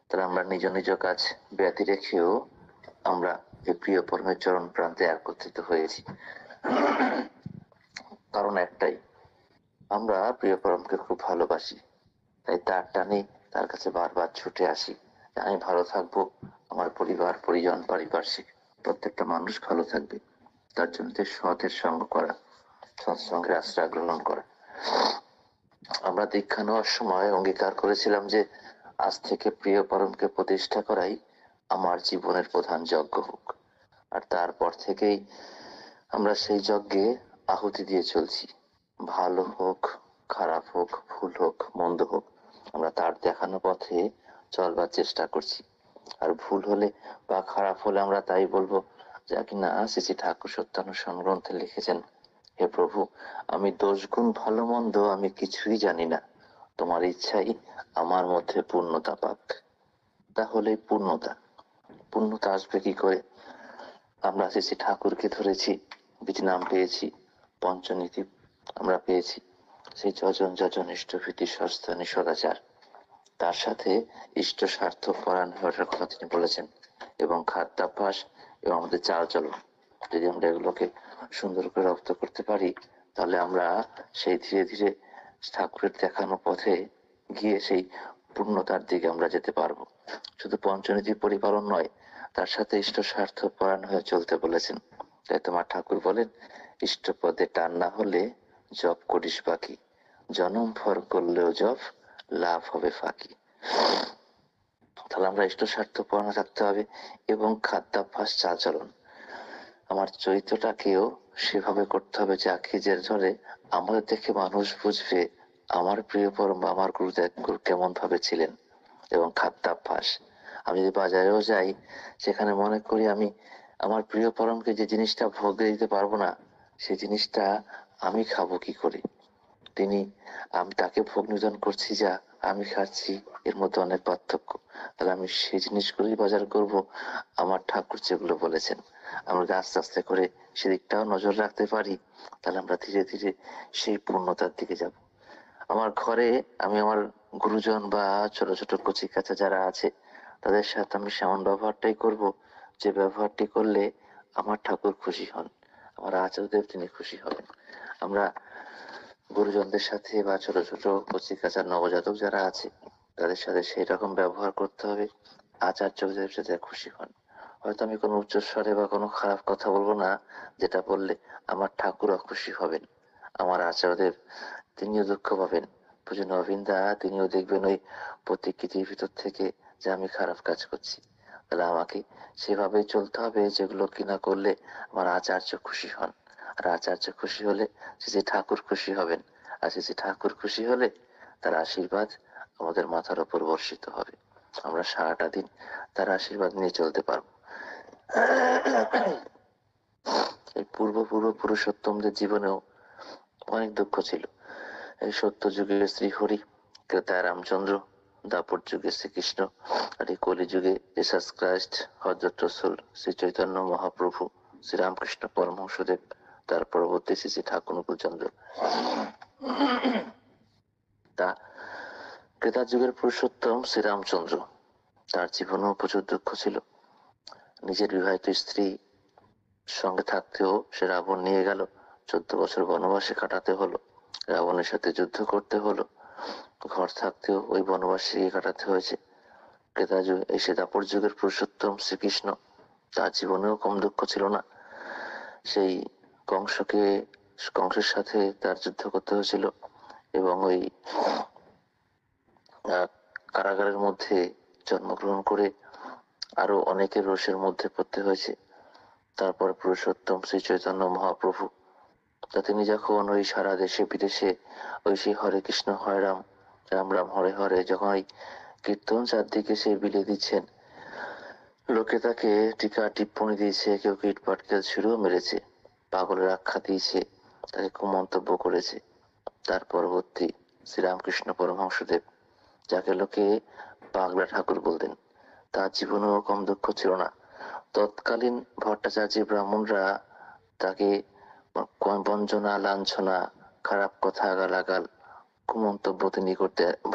তাহলে আমরা নিজ নিজ কাজ ব্যতি রেখেও আমরা এই প্রিয় পরমের চরণ প্রান্তে একত্রিত হয়েছি। কারণ একটাই, আমরা প্রিয় পরমকে খুব ভালোবাসি, তাই তার টানে তার কাছে বারবার ছুটে আসি। আমি ভালো থাকবো, আমার পরিবার পরিজন পারিপার্শ্বিক প্রত্যেকটা মানুষ ভালো থাকবে, তার জন্য সতের সঙ্গ করা, সৎসঙ্গের আশ্রয় গ্রহণ করা। আমরা দীক্ষা নেওয়ার সময় অঙ্গীকার করেছিলাম যে আজ থেকে প্রিয় পরমকে প্রতিষ্ঠা করাই আমার জীবনের প্রধান যজ্ঞ হোক। আর তারপর থেকেই আমরা সেই যজ্ঞে আহুতি দিয়ে চলছি। ভালো হোক, খারাপ হোক, ভুল হোক, মন্দ হোক, আমরা তার দেখানো পথে চলবার চেষ্টা করছি। আর ভুল হলে বা খারাপ হলে আমরা তাই বলবো, যা কিনা শ্রী ঠাকুর সত্যানুসরণ গ্রন্থে লিখেছেন, হে প্রভু, আমি দোষ গুণ ভালো মন্দ আমি কিছুই জানি না, তোমার ইচ্ছাই আমার মধ্যে পূর্ণতা পাক। তাহলে পূর্ণতা আসবে কি করে? আমরা শ্রী ঠাকুরকে ধরেছি, বীজ নাম পেয়েছি, পঞ্চনীতি আমরা পেয়েছি, সেই যজন যজন ইষ্টভীতি সস্থানি সদাচার, তার সাথে ইষ্ট স্বার্থ পরায়ণ হওয়ার কথা তিনি বলেছেন, এবং খাদ্যাভ্যাস এবং আমাদের চালচলন, যদি আমরা এগুলোকে সুন্দর করে রপ্ত করতে পারি, তাহলে আমরা সেই ধীরে ধীরে ঠাকুরের দেখানো পথে গিয়ে সেই পূর্ণতার দিকে আমরা যেতে পারবো। শুধু পঞ্চনীতি পরিপালন নয়, তার সাথে ইষ্ট স্বার্থ পরায়ণ হয়ে চলতে বলেছেন। তাই তোমার ঠাকুর বলেন, ইষ্ট পদে টান না হলে জপ করিস বাকি, জনম ভর করলেও জপ লাভ হবে ফাঁকি। তাহলে আমরা ইষ্ট স্বার্থ পরায়ণ থাকতে হবে, এবং খাদ্যাভ্যাস চালচলন, আমার চরিত্রটাকেও সেভাবে করতে হবে যে আখিজের ধরে আমাদের দেখে মানুষ বুঝবে আমার প্রিয় পরম বা আমার গুরুদেব কেমন ভাবে ছিলেন। এবং খাদ্যাভ্যাস, আমি যদি বাজারেও যাই, সেখানে মনে করি আমি আমার প্রিয় পরমকে যে জিনিসটা ভোগে দিতে পারবো না, সেই জিনিসটা আমি খাবো কি করে? আমি তাকে ভোগ নিবেদন করছি, যা আমি খাচ্ছি, এর মধ্যে অনেক পার্থক্য। তাহলে আমি সেই জিনিসগুলোই বাজার করব, আমার ঠাকুর যেগুলো বলেছেন। আমরা যদি আস্তে আস্তে করে সেদিকটাও নজর রাখতে পারি, তাহলে আমরা ধীরে ধীরে সেই পূর্ণতার দিকে যাব। আমার ঘরে আমি আমার গুরুজন বা ছোট ছোট কচি কাঁচা যারা আছে, তাদের সাথে আমি সেমন ব্যবহারটাই করব, যে ব্যবহারটি করলে আমার ঠাকুর খুশি হন, আমার আচার্যদেব তিনি খুশি হবেন। আমরা গুরুজনদের সাথে বা ছোট ছোট কচি কাঁচা নবজাতক যারা আছে, তাদের সাথে সেই রকম ব্যবহার করতে হবে, আচার্যদেব সাথে খুশি হন। হয়তো আমি কোনো উচ্চস্বরে বা কোনো খারাপ কথা বলবো না, যেটা বললে আমার ঠাকুর অখুশি হবেন, আমার আচার্যদেব তিনিও দুঃখ পাবেন। পুজো নবীনদা তিনিও দেখবেন ওই প্রতিকৃতির ভিতর থেকে যে আমি খারাপ কাজ করছি। তাহলে আমাকে সেভাবেই চলতে হবে, যেগুলো কিনা করলে আমার আচার্য খুশি হন। আর আচার্য খুশি হলে শ্রী ঠাকুর খুশি হবেন, আর শ্রী ঠাকুর খুশি হলে তার আশীর্বাদ আমাদের মাথার উপর বর্ষিত হবে। আমরা সারাটা দিন তার আশীর্বাদ নিয়ে চলতে পারবো। এই পূর্ব পুরুষোত্তমদের জীবনেও অনেক দুঃখ ছিল। এই সত্য যুগে শ্রীহরি, ত্রেতায় রামচন্দ্র, দাপর যুগে শ্রীকৃষ্ণ, আর এই কলি যুগে জিসাস ক্রাইস্ট, হযরত রসুল শ্রী চৈতন্য মহাপ্রভু, শ্রীরামকৃষ্ণ পরমহংসদেব, তার পরবর্তী শ্রী ঠাকুর অনুকূলচন্দ্র। তা ক্রেতা যুগের পুরুষোত্তম শ্রীরামচন্দ্র, তার জীবনেও প্রচুর দুঃখ ছিল। নিজের বিবাহিত স্ত্রী সঙ্গে থাকতেও সে রাবণ নিয়ে গেল, 14 বছর বনবাসে কাটাতে হলো, রাবণের সাথে যুদ্ধ করতে হলো, ঘর থাকতেও ওই বনবাসে কাটাতে হয়েছে। ক্রেতা যুগ এসে দাপর যুগের পুরুষোত্তম শ্রীকৃষ্ণ, তার জীবনেও কম দুঃখ ছিল না। সেই কংসের সাথে তার যুদ্ধ করতে হয়েছিল, এবং ওই কারাগারের মধ্যে জন্মগ্রহণ করে আরো অনেকের রোষের মধ্যে পড়তে হয়েছে। তারপর পুরুষোত্তম শ্রী চৈতন্য মহাপ্রভু, তা তিনি যখন ওই সারা দেশে বিদেশে ওই সেই হরে কৃষ্ণ হরে রাম, রাম রাম হরে হরে যখন ওই কীর্তন চারদিকে সে বিলিয়ে দিচ্ছেন, লোকে তাকে টিকা টিপ্পণী দিয়েছে, কেউ ইট পাটকেল ছুঁড়েও মেরেছে, পাগলের আখ্যা দিয়েছে, তাকে খুব মন্তব্য করেছে। তার পরবর্তী শ্রীরামকৃষ্ণ পরমহংসদেব, যাকে লোকে পাগলা ঠাকুর বলতেন, তার জীবনেও কম দুঃখ ছিল না। তৎকালীন ভট্টাচার্য ব্রাহ্মণরা তাকে বঞ্চনা, লাঞ্ছনা, খারাপ কথা, গালাগাল, কুমন্তব্য তিনি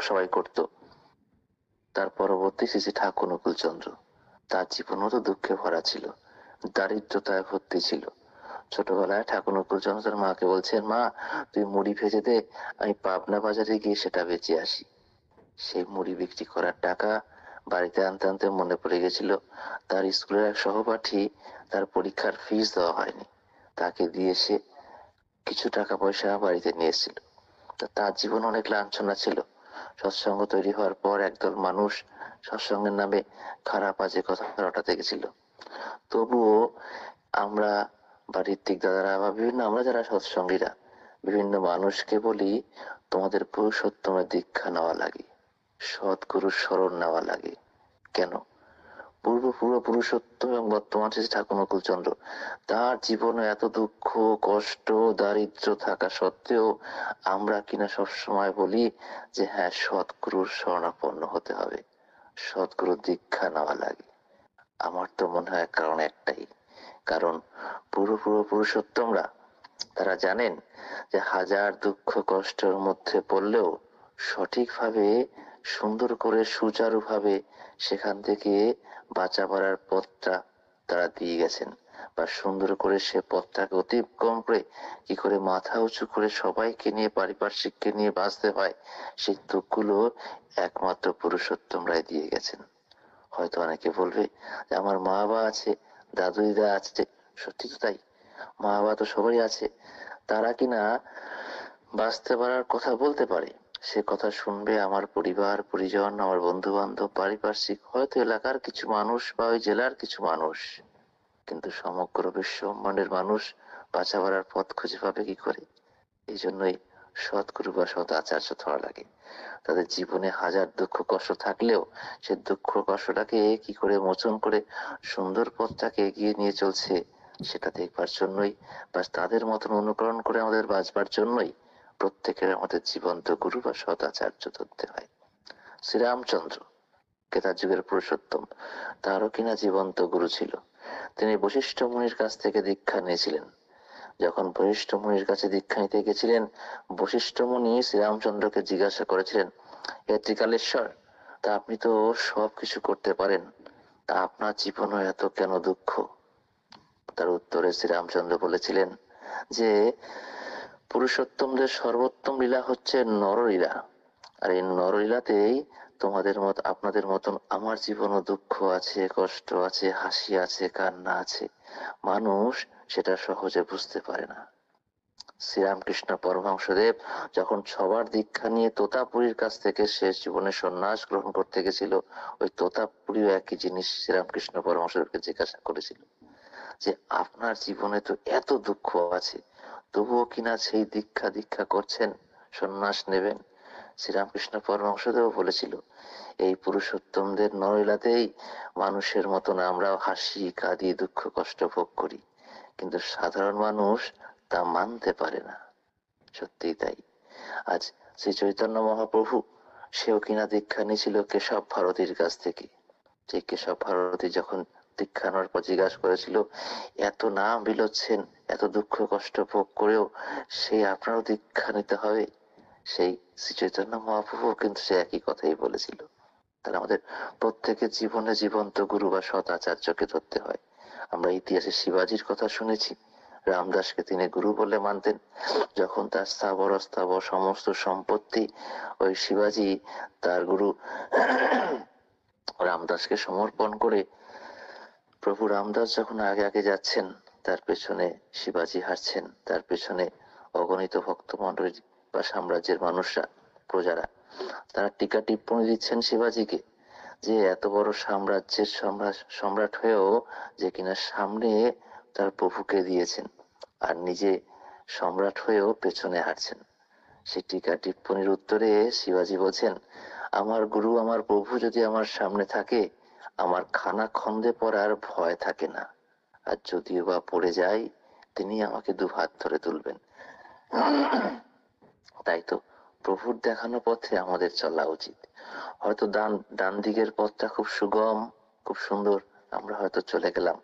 সবাই করত। তার পরবর্তী শ্রী শ্রী ঠাকুর অনুকূল চন্দ্র, তার জীবনও তো দুঃখে ভরা ছিল, দারিদ্রতায় ভর্তি ছিল। ছোটবেলায় ঠাকুর অনুকূল চন্দ্র তার মাকে বলছেন, মা তুই মুড়ি ভেজে দে, আমি পাবনা বাজারে গিয়ে সেটা বেচে আসি। সেই মুড়ি বিক্রি করার টাকা বাড়িতে আনতে আনতে মনে পড়ে গেছিল তার স্কুলের এক সহপাঠী, তার পরীক্ষার ফিস দেওয়া হয়নি, তাকে দিয়ে সে কিছু টাকা পয়সা বাড়িতে নিয়ে এসেছিল। তার জীবন অনেক লাঞ্ছনা ছিল। সৎসঙ্গ তৈরি হওয়ার পর একদল মানুষ সৎসঙ্গের নামে খারাপ বাজে কথা রটাতে গেছিল। তবুও আমরা বা ঋত্বিক দাদারা বা বিভিন্ন আমরা যারা সৎসঙ্গীরা বিভিন্ন মানুষকে বলি, তোমাদের পুরুষোত্তমের দীক্ষা নেওয়া লাগে, সৎগুরুর শরণ নেওয়া লাগে। কেন? পূর্ব পুরুষোত্তম এবং বর্তমান শ্রী ঠাকুর অনুকূল চন্দ্র, তার জীবনে এত দুঃখ কষ্ট দারিদ্র থাকা সত্ত্বেও আমরা কিনা সবসময় বলি যে হ্যাঁ, সৎগুরুর শরণাপন্ন হতে হবে, সৎগুরুর দীক্ষা নেওয়া লাগে। আমার তো মনে হয় কারণ একটাই, কারণ পূর্ব পুরুষোত্তমরা তারা জানেন যে হাজার দুঃখ কষ্টের মধ্যে পড়লেও সঠিকভাবে সুন্দর করে সুচারুভাবে সেখান থেকে বাঁচা পড়ার পথটা তারা দিয়ে গেছেন, বা সুন্দর করে সে পথটাকে অতিক্রম করে কি করে মাথা উঁচু করে সবাইকে নিয়ে পারিপার্শ্বিককে নিয়ে বাঁচতে হয়, সেই দিকগুলো একমাত্র পুরুষোত্তমরাই দিয়ে গেছেন। হয়তো অনেকে বলবে যে আমার মা বাবা আছে, দাদু দিদা আছে, সত্যি তো তাই, মা বাবা তো সবাই আছে, তারা কিনা বাঁচতে পারার কথা বলতে পারে, সে কথা শুনবে আমার পরিবার পরিজন, আমার বন্ধু বান্ধব, পারিপার্শ্বিক, হয়তো এলাকার কিছু মানুষ বা ওই জেলার কিছু মানুষ, কিন্তু সমগ্র বিশ্ব ব্রহ্মাণ্ডের মানুষ বাঁচা পড়ার পথ খুঁজে পাবে কি করে? এই জন্যই সৎগুরু বা সৎ আচার্য ধরা লাগে। তাদের জীবনে হাজার দুঃখ কষ্ট থাকলেও সে দুঃখ কষ্টটাকে কি করে মোচন করে সুন্দর পথটাকে এগিয়ে নিয়ে চলছে সেটা দেখবার জন্যই, বা তাদের মতন অনুকরণ করে আমাদের বাঁচবার জন্যই প্রত্যেকের আমাদের জীবন্ত গুরু বা সৎ আচার্য ধরতে হয়। শ্রীরামচন্দ্র কেতার যুগের পুরুষোত্তম, তারও কিনা জীবন্ত গুরু ছিল। তিনি বশিষ্ঠ মুনির কাছ থেকে দীক্ষা নিয়েছিলেন। যখন বশিষ্ঠ মুনির কাছে দীক্ষা নিতে গেছিলেন, বশিষ্ঠ মুনি শ্রীরামচন্দ্রকে জিজ্ঞাসা করেছিলেন, হে ত্রিকালেশ্বর, তা আপনি তো সব কিছু করতে পারেন, তা আপনার জীবনে এত কেন দুঃখ? তার উত্তরে শ্রীরামচন্দ্র বলেছিলেন যে পুরুষোত্তমদের সর্বোত্তম লীলা হচ্ছে নরলীলা, আর এই নরলীলাতেই তোমাদের মত আপনাদের মতন আমার জীবনও দুঃখ আছে, কষ্ট আছে, হাসি আছে, কান্না আছে, মানুষ সেটা সহজে বুঝতে পারে না। শ্রীরামকৃষ্ণ পরমহংসদেব যখন সবার দীক্ষা নিয়ে তোতাপুরীর কাছ থেকে শেষ জীবনে সন্ন্যাস গ্রহণ করতে গেছিল, ওই তোতাপুরীও একই জিনিস শ্রীরামকৃষ্ণ পরমহংসদেবকে জিজ্ঞাসা করেছিল যে আপনার জীবনে তো এত দুঃখ আছে, তবুও কিনা সেই দীক্ষা করছেন, সন্ন্যাস নেবেন। শ্রীরামকৃষ্ণ পরমহংসদেব বলেছিল, এই পুরুষোত্তমদের নরলীলাতেই মানুষের মতন আমরাও হাসি কাঁদি দুঃখ কষ্ট ভোগ করি, কিন্তু সাধারণ মানুষ তা মানতে পারে না। সত্যিই তাই। আজ শ্রী চৈতন্য মহাপ্রভু, সেও কিনা দীক্ষা নিয়েছিল কেশব ভারতীর কাছ থেকে। যে কেশব ভারতী যখন দীক্ষা নেওয়ার পর জিজ্ঞাসা করেছিল, এত নাম বিলোচ্ছেন, এত দুঃখ কষ্ট ভোগ করেও সেই আপনারও দীক্ষা নিতে হবে? সেই শ্রী চৈতন্য মহাপ্রভু কিন্তু সে একই কথাই বলেছিল। তাহলে আমাদের প্রত্যেকের জীবনে জীবন্ত গুরু বা সৎ আচার্যকে ধরতে হয়। আমরা ইতিহাসে শিবাজির কথা শুনেছি, রামদাসকে তিনি গুরু বলে মানতেন। যখন তার স্থাবর অস্থাবর সমস্ত সম্পত্তি ওই শিবাজি তার গুরু রামদাসকে সমর্পণ করে, প্রভু রামদাস যখন আগে আগে যাচ্ছেন, তার পেছনে শিবাজি হাঁটছেন, তার পেছনে অগণিত ভক্তমণ্ডলী বা সাম্রাজ্যের মানুষরা, প্রজারা, তারা টিকা টিপ্পনী দিচ্ছেন শিবাজিকে যে এত বড় সাম্রাজ্যের সম্রাট হয়েও যে কিনা সামনে তার প্রভুকে দিয়েছেন, আর নিজে সম্রাট হয়েও পেছনে হাঁটছেন। সেই টিকা টিপ্পণীর উত্তরে শিবাজি বলছেন, আমার গুরু আমার প্রভু যদি আমার সামনে থাকে, আমার খানা খন্দে পড়ার ভয় থাকে না, আর যদিও বা পড়ে যাই তিনি আমাকে দুহাত ধরে তুলবেন। তাই তো প্রভুর দেখানো পথে আমাদের চলা উচিত। হয়তো ডান দিকের পথটা খুব সুগম, খুব সুন্দর, আমরা হয়তো চলে গেলাম,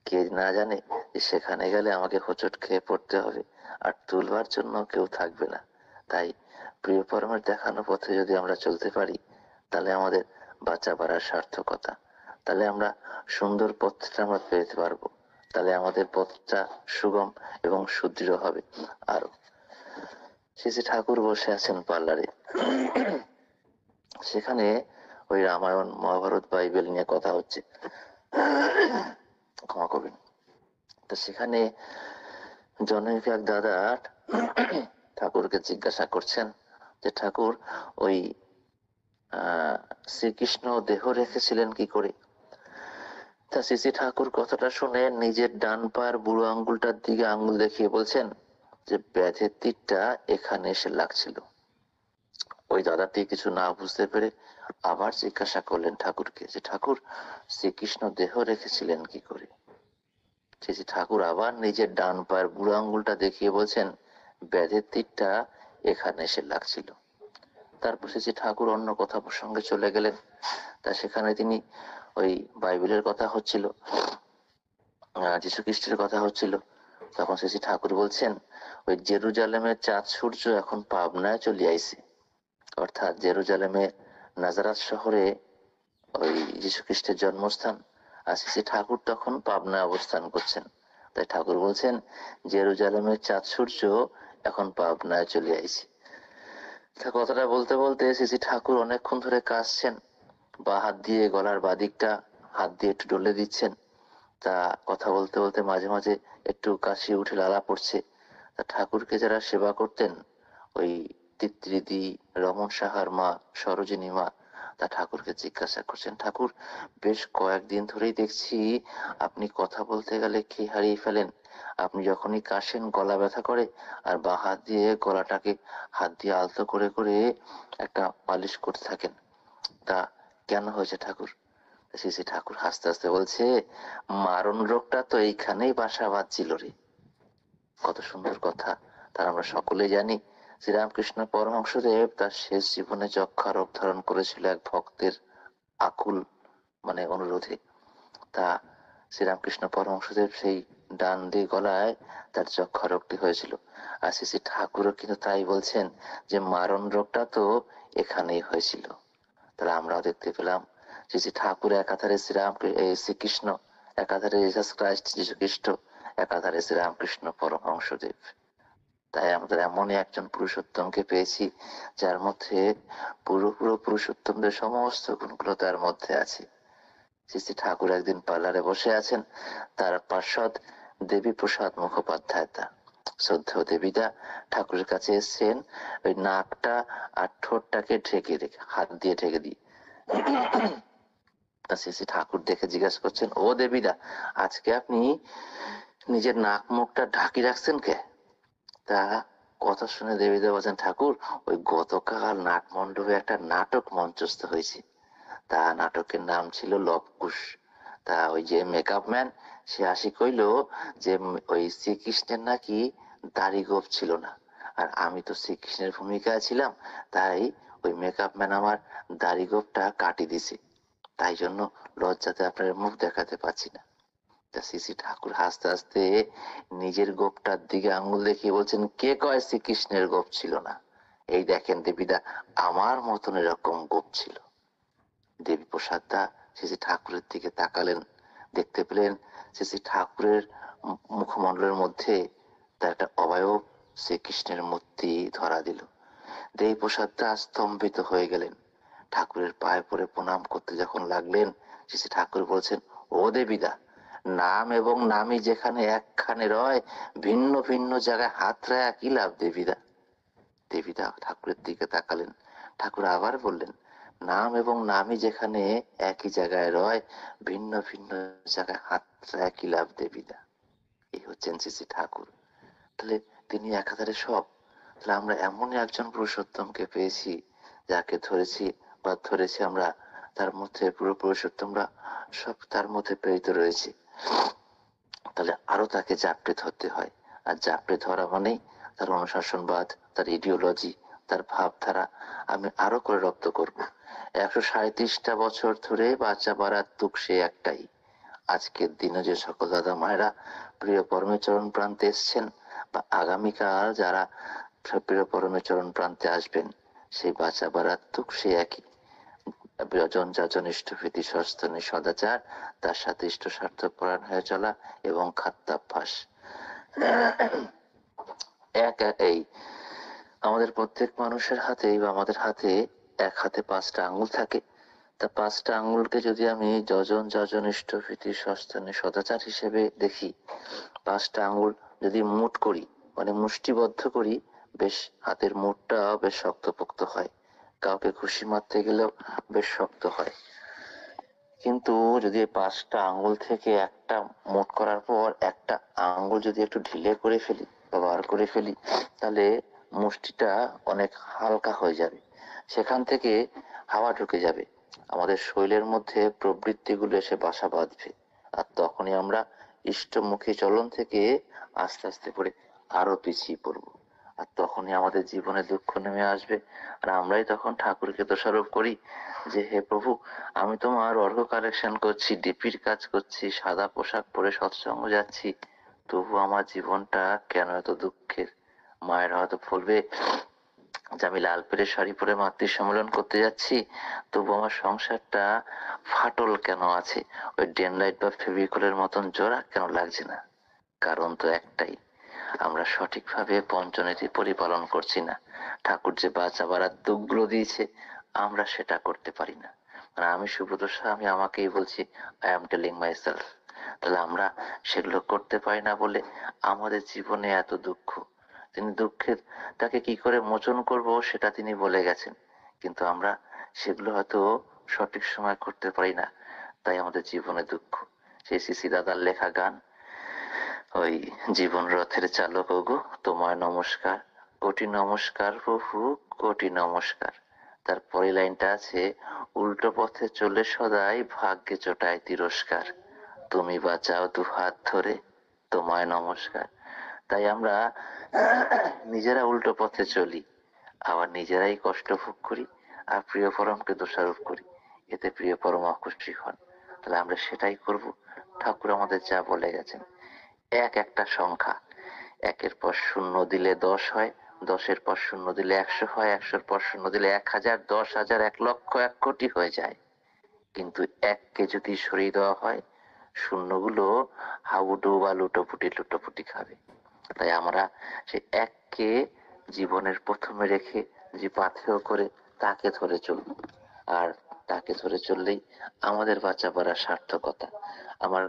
কে না জানে যে সেখানে গেলে আমাকে হোঁচট খেয়ে পড়তে হবে, আর তুলবার জন্য কেউ থাকবে না। তাই প্রিয় পরমের দেখানো পথে যদি আমরা চলতে পারি, তাহলে আমাদের বাঁচা বাড়ার সার্থকতা। তাহলে আমরা সুন্দর পথটা আমরা পেতে পারবো, তাহলে আমাদের পথটা সুগম এবং সুদৃঢ় হবে। আরো শ্রী ঠাকুর বসে আছেন পার্লারে, সেখানে ওই রামায়ণ মহাভারত বাইবেল নিয়ে কথা হচ্ছে, ক্ষমা করবেন। তো সেখানে জনৈক এক দাদা ঠাকুরকে জিজ্ঞাসা করছেন যে ঠাকুর ওই শ্রীকৃষ্ণ দেহ রেখেছিলেন কি করে? তা শ্রী ঠাকুর কথাটা শুনে নিজের ডান পায়ের বুড়ো আঙ্গুলটার দিকে আঙ্গুল দেখিয়ে বলছেন যে ব্যাধের তীরটা এখানে এসে লাগছিল। ওই দাদাটি কিছু না বুঝতে পেরে আবার জিজ্ঞাসা করলেন ঠাকুরকে যে ঠাকুর শ্রীকৃষ্ণ দেহ রেখেছিলেন কি করে? শ্রী ঠাকুর আবার নিজের ডান পায়ের বুড়ো আঙ্গুলটা দেখিয়ে বলছেন ব্যাধের তীরটা এখানে এসে লাগছিল। তারপর শ্রী ঠাকুর অন্য কথা প্রসঙ্গে চলে গেলেন। তা সেখানে তিনি ওই বাইবেলের কথা হচ্ছিল, যীশু খ্রিস্টের কথা হচ্ছিল। তখন শ্রী ঠাকুর বলছেন ওই জেরুজালেমের চাঁদ সূর্য এখন পাবনায় চলে আইছে, অর্থাৎ জেরুজালেমের নাজারাত শহরে ওই যীশু খ্রিস্টের জন্মস্থান, আর শ্রী ঠাকুর তখন পাবনায় অবস্থান করছেন। তাই ঠাকুর বলছেন জেরুজালেমের চাঁদ সূর্য এখন পাবনায় চলে আইছে। তা কথাটা বলতে বলতে শ্রী ঠাকুর অনেকক্ষণ ধরে কাশছেন, বা হাত দিয়ে গলার বাদিকটা হাত দিয়ে একটু ডলে দিচ্ছেন। তা কথা বলতে বলতে মাঝে মাঝে একটু কাশি উঠে লালা পড়ছে। তা ঠাকুরকে যারা সেবা করতেন, ওই তিত্রিদি, রমন সাহার মা, সরোজিনী মা, তা ঠাকুরকে জিজ্ঞাসা করছেন ঠাকুর বেশ কয়েকদিন ধরেই দেখছি আপনি কথা বলতে গেলে খেয়ে হারিয়ে ফেলেন, আপনি যখনই কাশেন গলা ব্যথা করে, আর বা হাত দিয়ে গলাটাকে হাত দিয়ে আলতো করে করে একটা মালিশ করতে থাকেন, তা কেন হয়েছে ঠাকুর? শ্রী ঠাকুর হাসতে হাসতে বলছে মারণ রোগটা তো এইখানেই বাসা বাঁধছিল রে। কত সুন্দর কথা! তার আমরা সকলে জানি শ্রীরামকৃষ্ণ পরমহংসদেব তার শেষ জীবনে যক্ষা রোগ ধারণ করেছিল এক ভক্তের আকুল অনুরোধে। তা শ্রীরামকৃষ্ণ পরমহংসদেব সেই ডান দিয়ে গলায় তার যক্ষা রোগটি হয়েছিল, আর শ্রী ঠাকুরও কিন্তু তাই বলছেন যে মারণ রোগটা তো এখানেই হয়েছিল। তাহলে আমরাও দেখতে পেলাম শ্রী ঠাকুর একাধারে শ্রীকৃষ্ণ, একাধারে জিসাস ক্রাইস্ট যীশু খ্রিস্ট, একাধারে শ্রীরামকৃষ্ণ পরমহংসদেব। তাই আমাদের এমনই একজন পুরুষোত্তমকে পেয়েছি যার মধ্যে পুরো পুরুষোত্তমদের সমস্ত গুণগুলো তার মধ্যে আছে। শ্রী ঠাকুর একদিন পার্লারে বসে আছেন, তার পার্ষদ দেবী প্রসাদ মুখোপাধ্যায় তা শ্রদ্ধেয় দেবীদা ঠাকুরের কাছে এসছেন ওই নাকটা আর ঠোঁটটাকে ঢেকে রেখে, হাত দিয়ে ঢেকে দিয়ে। তা শ্রী ঠাকুর দেখে জিজ্ঞাসা করছেন ও দেবীদা আজকে আপনি নিজের নাক মুখটা ঢাকি রাখছেন কে? তা কথা শুনে দেবীদা বলছেন ঠাকুর ওই গতকাল নাট মণ্ডপে একটা নাটক মঞ্চস্থ হয়েছে, তা নাটকের নাম ছিল লবকুশ। তা ওই যে মেকআপ ম্যান সে আসি কইল যে ওই শ্রীকৃষ্ণের নাকি দাড়ি গোঁফ ছিল না, আর আমি তো শ্রীকৃষ্ণের ভূমিকায় ছিলাম, তাই ওই মেকআপ ম্যান আমার দাড়ি গোঁফটা কাটি দিছে, তাই জন্য লজ্জাতে আপনার মুখ দেখাতে পাচ্ছি না। তা শ্রী ঠাকুর হাসতে হাসতে নিজের গোঁফটার দিকে আঙুল দেখিয়ে বলছেন কে কয় শ্রীকৃষ্ণের গোঁফ ছিল না? এই দেখেন দেবীদা আমার মতন এরকম গোঁফ ছিল। দেবী প্রসাদ দা শ্রী ঠাকুরের দিকে তাকালেন, দেখতে পেলেন শ্রী ঠাকুরের মুখমণ্ডলের মধ্যে তার একটা অবয়ব শ্রীকৃষ্ণের মূর্তি ধরা দিল। দেবী প্রসাদ দা স্তম্ভিত হয়ে গেলেন, ঠাকুরের পায়ে পড়ে প্রণাম করতে যখন লাগলেন শ্রী ঠাকুর বলছেন ও দেবীদা নাম এবং নামই যেখানে একখানে রয়, ভিন্ন ভিন্ন জায়গায় হাত রায়া কি লাভ দেবীদা? দেবীদা ঠাকুরের দিকে তাকালেন, ঠাকুর আবার বললেন নাম এবং নামই যেখানে একই জায়গায় রয়, ভিন্ন ভিন্ন জায়গায় হাত রায়া কি লাভ দেবীদা? এই হচ্ছেন শ্রী ঠাকুর। তাহলে তিনি একাধারে সব। তাহলে আমরা এমনই একজন পুরুষোত্তমকে পেয়েছি যাকে ধরেছি আমরা, তার মধ্যে পুরো পুরুষোত্তমরা সব তার মধ্যে প্রেরিত রয়েছে। তাহলে আরো তাকে জাপটে ধরতে হয়, আর জাপটে ধরা মানেই তার অনুশাসনবাদ, তার ইডিওলজি, তার ভাবধারা আমি আরো করে রপ্ত করব। 137টা বছর ধরে বাচ্চা বাড়ার তুক সে একটাই। আজকের দিনে যে সকল দাদা মায়েরা প্রিয় পরমে চরণ প্রান্তে এসছেন, বা আগামীকাল যারা প্রিয় পরমে চরণ প্রান্তে আসবেন, সেই বাচ্চা বাড়ার তুক সে একই। ব্যজন যাজন ইষ্টভীতি সস্তনে সদাচার, তার সাথে ইষ্ট সার্থক পরায়ণ হয়ে চলা এবং খাদ্যাভ্যাস। এই আমাদের প্রত্যেক মানুষের হাতেই বা আমাদের হাতে এক হাতে 5টা আঙ্গুল থাকে। তা 5টা আঙ্গুলকে যদি আমি যজন যাজন ইষ্টভীতি সস্তানে সদাচার হিসেবে দেখি, 5টা আঙ্গুল যদি মুঠ করি মানে মুষ্টিবদ্ধ করি, বেশ হাতের মুঠটা বেশ শক্তপোক্ত হয়, কাউকে খুশি মারতে গেলেও বেশ শক্ত হয়। কিন্তু যদি 5টা আঙ্গুল থেকে একটা মুঠ করার পর একটা আঙ্গুল যদি একটু ঢিলে করে ফেলি বা বার করে ফেলি, তাহলে মুষ্টিটা অনেক হালকা হয়ে যাবে, সেখান থেকে হাওয়া ঢুকে যাবে, আমাদের শরীরের মধ্যে প্রবৃত্তিগুলো এসে বাসা বাঁধবে, আর তখনই আমরা ইষ্টমুখী চলন থেকে আস্তে আস্তে করে আরো পিছিয়ে পড়বো, আর তখনই আমাদের জীবনে দুঃখ নেমে আসবে। আর আমরাই তখন ঠাকুরকে দোষারোপ করি যে হে প্রভু, আমি তোমার অর্ঘ কালেকশন করছি, ডিপির কাজ করছি, সাদা পোশাক পরে সৎসঙ্গ যাচ্ছি, তবু আমার জীবনটা কেন এত দুঃখের। মায়েরা হয়তো বলবে যে আমি লাল পেরে শাড়ি পরে মাতৃ সম্মেলন করতে যাচ্ছি, তবু আমার সংসারটা ফাটল কেন আছে, ওই ডেনলাইট বা ফেভিকলের মতন জোড়া কেন লাগছে না? কারণ তো একটাই, আমরা সঠিকভাবে পঞ্চনীতি পরিপালন করছি না। ঠাকুর যে বাঁচা বাড়ার দুঃখগুলো দিয়েছে, আমরা সেটা করতে পারি না। মানে আমি সুব্রত, আমি আমাকেই বলছি, I am telling my self. তাহলে আমরা সেগুলো করতে পারি না বলে আমাদের জীবনে এত দুঃখ। তিনি দুঃখের তাকে কি করে মোচন করব সেটা তিনি বলে গেছেন, কিন্তু আমরা সেগুলো হয়তো সঠিক সময় করতে পারি না, তাই আমাদের জীবনে দুঃখ। সেই সিসি দাদার লেখা গান, ওই জীবন রথের চালক ওগো তোমায় নমস্কার, কোটি নমস্কার প্রভু, কোটি নমস্কার। তার পরের লাইনটা আছে, উল্টো পথে চলে সদাই ভাগ্যে চোটায় তিরস্কার, তুমি বাঁচাও দু হাত ধরে, তোমায় নমস্কার। তাই আমরা নিজেরা উল্টো পথে চলি, আবার নিজেরাই কষ্ট ভোগ করি, আর প্রিয় পরমকে দোষারোপ করি, এতে প্রিয় পরম অখুশি হন। তাহলে আমরা সেটাই করব। ঠাকুর আমাদের যা বলে গেছেন, একটা সংখ্যা, 1-এর পর 0 দিলে 10 হয়, 10-এর পর 0 দিলে 100 হয়, 100-এর পর 0 দিলে 1000, 10,000, 1 লক্ষ, 1 কোটি হয়ে যায়। কিন্তু 1কে যদি সরিয়ে দেওয়া হয়, শূন্যগুলো হাবুডু বা লুটোপুটি খাবে। তাই আমরা সেই 1কে জীবনের প্রথমে রেখে যে পাথেয় করে তাকে ধরে চলব, আর তাকে ধরে চললেই আমাদের বাঁচা বাড়ার সার্থকতা। আমার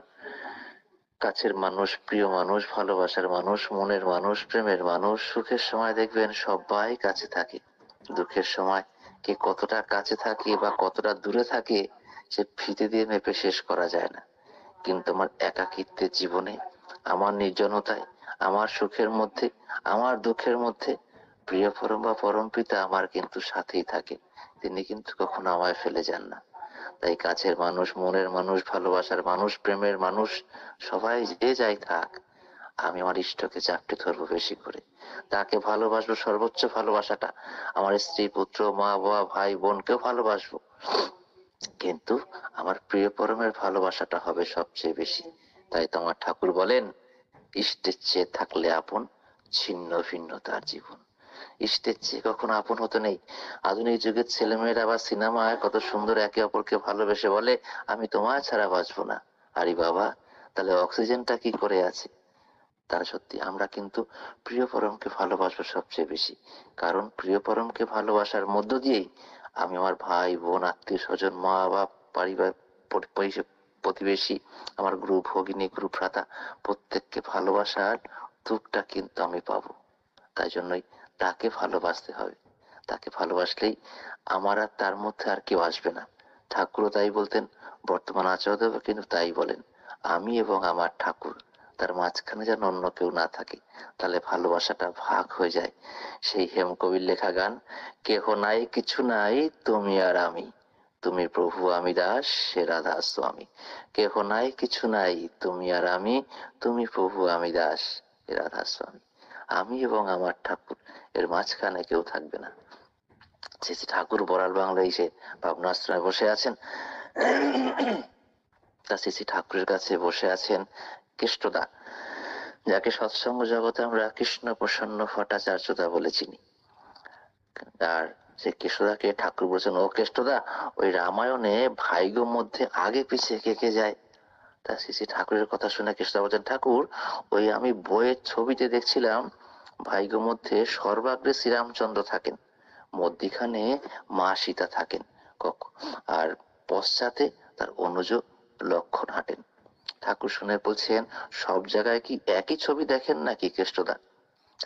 কাছের মানুষ, প্রিয় মানুষ, ভালোবাসার মানুষ, মনের মানুষ, প্রেমের মানুষ, সুখের সময় দেখবেন সবাই কাছে থাকে, দুঃখের সময় কে কতটা কাছে থাকে বা কতটা দূরে থাকে সে ফিতে দিয়ে মেপে শেষ করা যায় না। কিন্তু আমার একাকিত্বের জীবনে, আমার নির্জনতায়, আমার সুখের মধ্যে, আমার দুঃখের মধ্যে প্রিয় পরম বা পরম পিতা আমার কিন্তু সাথেই থাকে, তিনি কিন্তু কখনো আমায় ফেলে যান না। তাই কাছের মানুষ, মনের মানুষ, ভালোবাসার মানুষ, প্রেমের মানুষ সবাই যে যাই থাক, আমি আমার ইষ্টকে চাপটে ধরবো বেশি করে, তাকে ভালোবাসবো সর্বোচ্চ ভালোবাসাটা, আমার স্ত্রী, পুত্র, মা, বাবা, ভাই, বোনকেও ভালোবাসবো, কিন্তু আমার প্রিয় পরমের ভালোবাসাটা হবে সবচেয়ে বেশি। তাই তো আমার ঠাকুর বলেন, ইষ্টের চেয়ে থাকলে আপন, ছিন্ন ভিন্ন তার জীবন। ইষ্টের চেয়ে কখনো আপন হতে নেই। আধুনিক যুগের ছেলেমেয়েরা বা সিনেমায় কত সুন্দর একে অপরকে ভালোবেসে বলে, আমি তোমায় ছাড়া বাঁচবো না। আরে বাবা, তাহলে অক্সিজেনটা কি করে আছে? তারা সত্যি, আমরা কিন্তু প্রিয় পরমকে ভালোবাসবো সবচেয়ে বেশি, কারণ প্রিয় পরমকে ভালোবাসার মধ্য দিয়েই আমি আমার ভাই বোন, আত্মীয় স্বজন, মা বাপ, পারিবার, প্রতিবেশী, আমার গুরু ভগিনী, গুরু ভ্রাতা, প্রত্যেককে ভালোবাসার সুখটা কিন্তু আমি পাবো। তাই জন্যই তাকে ভালোবাসতে হবে, তাকে ভালোবাসলেই আমার আর তার মধ্যে আর কেউ আসবে না। ঠাকুরও তাই বলতেন, বর্তমান আচার্যদেব কিন্তু তাই বলেন, আমি এবং আমার ঠাকুর, তার মাঝখানে যেন অন্য কেউ না থাকে, তাহলে ভালোবাসাটা ভাগ হয়ে যায়। সেই হেমকবির লেখা গান, কেহ নাই কিছু নাই তুমি আর আমি, তুমি প্রভু আমি দাস, সে রাধা স্বামী। কেহ নাই কিছু নাই তুমি আর আমি, তুমি প্রভু আমি দাস, সে রাধা স্বামী। আমি এবং আমার ঠাকুর, এর মাঝখানে কেউ থাকবে না। শ্রী ঠাকুর বড়াল বাংলায় এসে ভাবনাশ্রমে বসে আছেন, তা শ্রী ঠাকুরের কাছে বসে আছেন কৃষ্ণদা, যাকে সৎসঙ্গ জগতে আমরা কৃষ্ণ প্রসন্ন ভট্টাচার্যদা বলে চিনি। আর সে কেষ্টদাকে ঠাকুর বলছেন, ও কেষ্টদা, ওই রামায়ণে ভাইগো মধ্যে আগে পিছিয়ে কে কে যায়? তা শ্রী ঠাকুরের কথা শুনে কেষ্টদা বলছেন, ঠাকুর, ওই আমি বইয়ের ছবিতে দেখছিলাম ভাইগো মধ্যে সর্বাগ্রে শ্রীরামচন্দ্র থাকেন, মধ্যিখানে মা সীতা থাকেন, আর পশ্চাতে তার অনুজ লক্ষণ হাঁটেন। ঠাকুর শুনে বলছেন, সব জায়গায় কি একই ছবি দেখেন নাকি কেষ্টদা?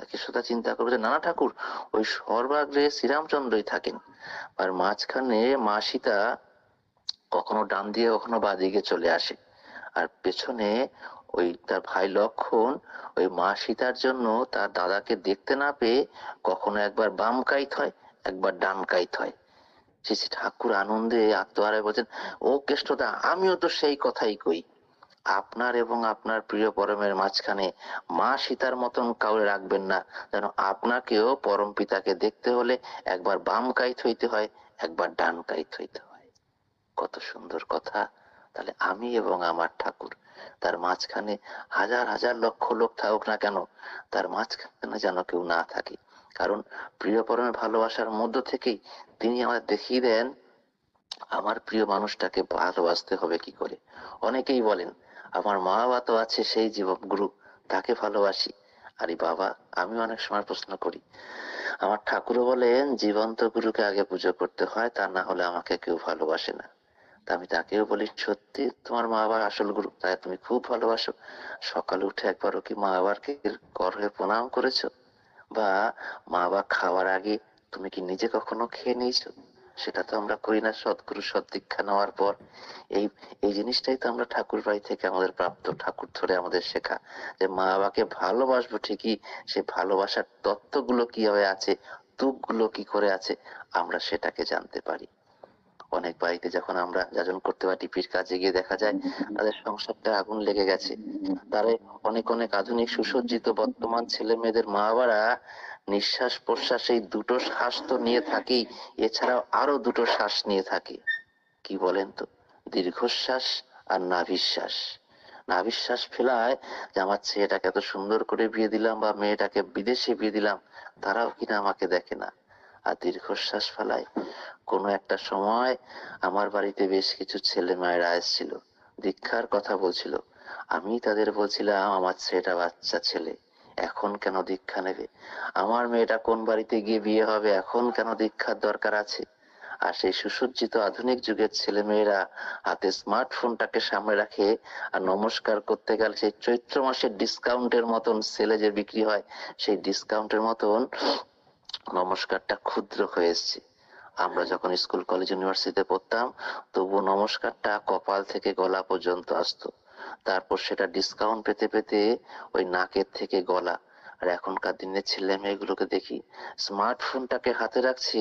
কেষ্টদা চিন্তা করবে, না না ঠাকুর, ওই সর্বাগ্রে শ্রীরামচন্দ্রই থাকেন, আর মাঝখানে মা সীতা কখনো ডান দিয়ে কখনো বাঁ দিকে চলে আসে, আর পেছনে ওই তার ভাই লক্ষণ ওই মা সীতার জন্য তার দাদাকে দেখতে না পেয়ে কখনো একবার বাম কাইত হয়, একবার ডান কাইত হয়। শ্রী শ্রী ঠাকুর আনন্দে আত্মহারায় বলছেন, ও কেষ্টদা, আমিও তো সেই কথাই কই, আপনার এবং আপনার প্রিয় পরমের মাঝখানে মা সীতার মতন কাউরে রাখবেন না, যেন আপনাকেও পরম পিতাকে দেখতে হলে একবার বাম কাইত হইতে হয়, একবার ডান কাইত হইতে হয়। কত সুন্দর কথা! তাহলে আমি এবং আমার ঠাকুর, তার মাঝখানে হাজার হাজার লক্ষ লোক থাকুক না কেন, তার মাঝখানে যেন কেউ না থাকে। কারণ প্রিয় পরমের ভালোবাসার মধ্য থেকেই তিনি আমাদের দেখিয়ে দেন আমার প্রিয় মানুষটাকে ভালোবাসতে হবে কি করে। অনেকেই বলেন, আমার মা বাবা তো আছে সেই জীবন গুরু, তাকে ভালোবাসি। আরে বাবা, আমি অনেক সময় প্রশ্ন করি, আমার ঠাকুরও বলেন জীবন্ত গুরুকে আগে পুজো করতে হয়, তা না হলে আমাকে কেউ ভালোবাসে না। তা আমি তাকেও বলি, সত্যি তোমার মা বাবা আসল গুরু, তাই তুমি খুব ভালোবাসো। সকালে উঠে একবারও কি মা বাবাকে কর হয়ে প্রণাম করেছো? বা মা বাবা খাওয়ার আগে তুমি কি নিজে কখনো খেয়ে নিয়েছো? সেটা তো আমরা করি না সদ্গুরু সদ্দীক্ষা নেওয়ার পর। এই এই জিনিসটাই তো আমরা ঠাকুর বাড়ি থেকে আমাদের প্রাপ্ত, ঠাকুর ধরে আমাদের শেখা, যে মা বাবাকে ভালোবাসবো ঠিকই, সে ভালোবাসার তত্ত্বগুলো কিভাবে আছে, তুকগুলো কি করে আছে, আমরা সেটাকে জানতে পারি। অনেক বাড়িতে যখন আমরা যাজন করতে বা টিপির কাজে গিয়ে দেখা যায় তাদের সংসারটা আগুন লেগে গেছে, তারা অনেক অনেক আধুনিক সুসজ্জিত বর্তমান ছেলে মেয়েদের মা বাবারা নিঃশ্বাস প্রশ্বাস এই দুটো শ্বাস তো নিয়ে থাকেই, এছাড়াও আরো দুটো শ্বাস নিয়ে থাকে। কি বলেন তো? দীর্ঘশ্বাস আর নাভিশ্বাস। নাভিশ্বাস ফেলায় যে আমার ছেলেটাকে এত সুন্দর করে বিয়ে দিলাম বা মেয়েটাকে বিদেশে বিয়ে দিলাম, তারাও কিনা আমাকে দেখে না। আর দীর্ঘশ্বাস ফেলায়, কোনো একটা সময় আমার বাড়িতে বেশ কিছু ছেলে মায়েরা এসেছিল, দীক্ষার কথা বলছিল। আমি তাদের বলছিলাম, আমার ছেলেটা বাচ্চা ছেলে, এখন কেন দীক্ষা নেবে? আমার মেয়েটা কোন বাড়িতে গিয়ে বিয়ে হবে, এখন কেন দীক্ষার দরকার আছে? আর সেই সুসজ্জিত আধুনিক যুগের ছেলে মেয়েরা হাতে স্মার্টফোনটাকে সামনে রাখে, আর নমস্কার করতে গেলে সেই চৈত্র মাসের ডিসকাউন্টের মতন সেলে যে বিক্রি হয়, সেই ডিসকাউন্টের মতন নমস্কারটা ক্ষুদ্র হয়ে এসছে। আমরা যখন স্কুল কলেজ ইউনিভার্সিটিতে পড়তাম, তবু নমস্কারটা কপাল থেকে গলা পর্যন্ত আসতো, তারপর সেটা ডিসকাউন্ট পেতে পেতে ওই নাকের থেকে গলা। আর এখনকার দিনের ছেলে মেয়েগুলোকে দেখি স্মার্টফোনটাকে হাতে রাখছে,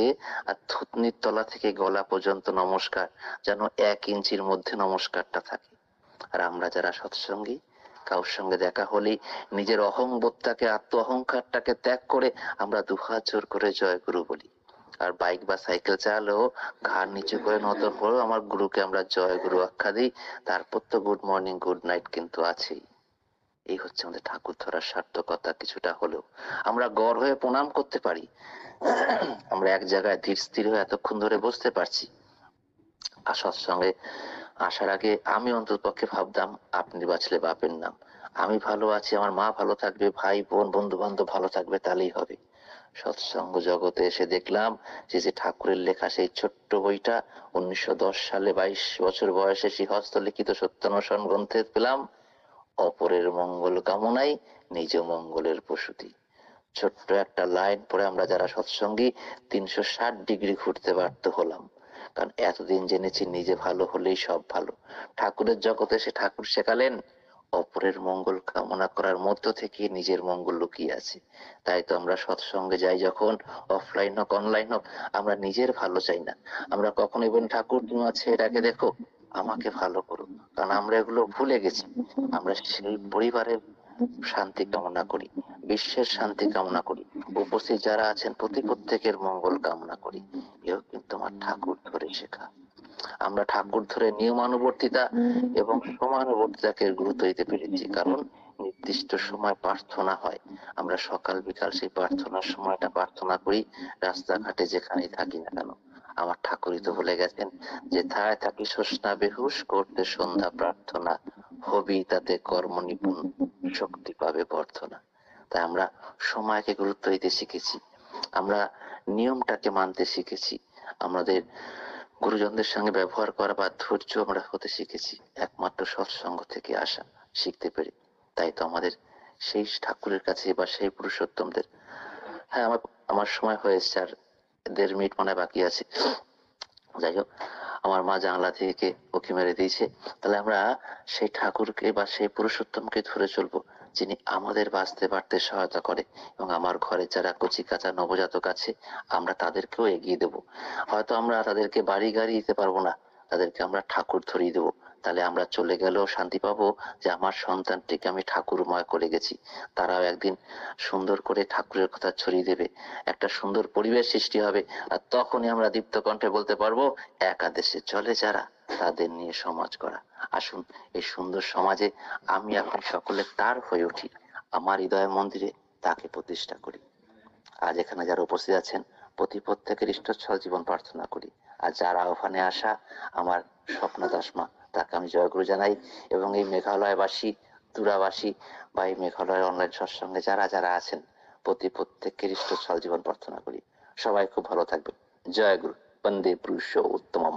আর থুতনির তলা থেকে গলা পর্যন্ত নমস্কার, যেন 1 ইঞ্চির মধ্যে নমস্কারটা থাকে। আর আমরা যারা সৎসঙ্গী, কারোর সঙ্গে দেখা হলেই নিজের অহংবোধটাকে, আত্ম অহংকারটাকে ত্যাগ করে আমরা দুহাত জোর করে জয় গুরু বলি। আর বাইক বা সাইকেল চালালেও ঘাড় নিচু করে নত করেও আমার গুরুকে আমরা জয় গুরু আখ্যা দিই। তারপর তো গুড মর্নিং গুড নাইট কিন্তু আছেই। এই হচ্ছে আমাদের ঠাকুর ধরার সার্থকতা। কিছুটা হলেও আমরা গড় হয়ে প্রণাম করতে পারি, আমরা এক জায়গায় ধীর স্থির হয়ে এতক্ষণ ধরে বসতে পারছি। আর সৎসঙ্গে আসার আগে আমি অন্তত পক্ষে ভাবতাম, আপনি বাঁচলে বাপের নাম, আমি ভালো আছি, আমার মা ভালো থাকবে, ভাই বোন বন্ধু বান্ধব ভালো থাকবে, তাহলেই হবে। সৎসঙ্গ জগতে এসে দেখলাম যে যে ঠাকুরের লেখা সেই ছোট্ট বইটা 1910 সালে 22 বছর বয়সে সেই হস্তলিখিত সত্যান্বেষণ গ্রন্থে পেলাম, অপরের মঙ্গল কামনাই নিজ মঙ্গলের প্রসূতি। ছোট্ট একটা লাইন পড়ে আমরা যারা সৎসঙ্গী 360 ডিগ্রি ঘুরতে বাধ্য হলাম। কারণ এতদিন জেনেছি নিজে ভালো হলেই সব ভালো। ঠাকুরের জগতে সে ঠাকুর শেখালেন অপরের মঙ্গল কামনা করার মধ্য থেকে নিজের মঙ্গল লুকিয়ে আছে। তাই তো আমরা সৎসঙ্গে যাই যখন, অফলাইন হোক অনলাইন হোক, আমরা নিজের ভালো চাই না। আমরা কখনোই বলি, ঠাকুর তুমি আছে এটাকে দেখো, আমাকে ভালো করো। কারণ আমরা এগুলো ভুলে গেছি। আমরা সেই পরিবারের শান্তি কামনা করি, বিশ্বের শান্তি কামনা করি, উপস্থিত যারা আছেন প্রত্যেকের মঙ্গল কামনা করি। এও কিন্তু আমার ঠাকুর ধরে শেখা। আমরা ঠাকুর ধরে নিয়মানুবর্তিতা এবং সমানুবর্তিতাকে গুরুত্ব দিতে পেরেছি, কারণ নির্দিষ্ট সময় প্রার্থনা হয়, আমরা সকাল বিকাল সেই প্রার্থনার সময়টা প্রার্থনা করি, রাস্তাঘাটে যেখানেই থাকি না কেন। আমার ঠাকুরই তো বলে গেছেন, যেথায় থাকি সোসনা বেহুশ, করতে সন্ধ্যা প্রার্থনা, হবি তাতে কর্ম নিপুণ, শক্তি পাবে বর্ধনা। তাই আমরা সময়কে গুরুত্ব দিতে শিখেছি, আমরা নিয়মটাকে মানতে শিখেছি, আমাদের গুরুজনদের সঙ্গে ব্যবহার করা বা ধৈর্য আমরা হতে শিখেছি একমাত্র সৎসঙ্গ থেকে আসা, শিখতে পেরে। তাই তো আমাদের সেই ঠাকুরের কাছে বা সেই পুরুষোত্তমদের, হ্যাঁ আমার আমার সময় হয়েছে, আর 1.5 মিনিট মনে হয় বাকি আছে। যাই হোক, আমার মা জানলা থেকে উঁকি মেরে দিয়েছে। তাহলে আমরা সেই ঠাকুরকে বা সেই পুরুষোত্তমকে ধরে চলবো, যিনি আমাদের বাঁচতে পারতে সহায়তা করে। এবং আমার ঘরে যারা কচি কাঁচা নবজাতক আছে, আমরা তাদেরকেও এগিয়ে দেব। হয়তো আমরা তাদেরকে বাড়ি গাড়ি দিতে পারবো না, তাদেরকে আমরা ঠাকুর ধরিয়ে দেবো। তাহলে আমরা চলে গেলেও শান্তি পাবো যে আমার সন্তানটিকে আমি ঠাকুরময় করে গেছি। তারাও একদিন সুন্দর করে ঠাকুরের কথা ছড়িয়ে দেবে, একটা সুন্দর পরিবেশ সৃষ্টি হবে। আর তখনই আমরা দীপ্ত কণ্ঠে বলতে পারবো, একাদেশে চলে যারা, তাদের নিয়ে সমাজ করা। আসুন এই সুন্দর সমাজে আমি আপনি সকলে তার হয়ে উঠি, আমার হৃদয় মন্দিরে তাকে প্রতিষ্ঠা করি। আজ এখানে যারা উপস্থিত আছেন, প্রত্যেকের ইষ্টচ্ছল জীবন প্রার্থনা করি। আর যার আহ্বানে আসা আমার স্বপ্ন দাসমা, তাকে আমি জয়গুরু জানাই। এবং এই মেঘালয়বাসী, তুরাবাসী বা এই মেঘালয়ের অনলাইন সৎসঙ্গে যারা যারা আছেন, প্রত্যেকের ইষ্টচ্ছল জীবন প্রার্থনা করি। সবাই খুব ভালো থাকবে। জয় গুরু। বন্দে পুরুষ উত্তমম।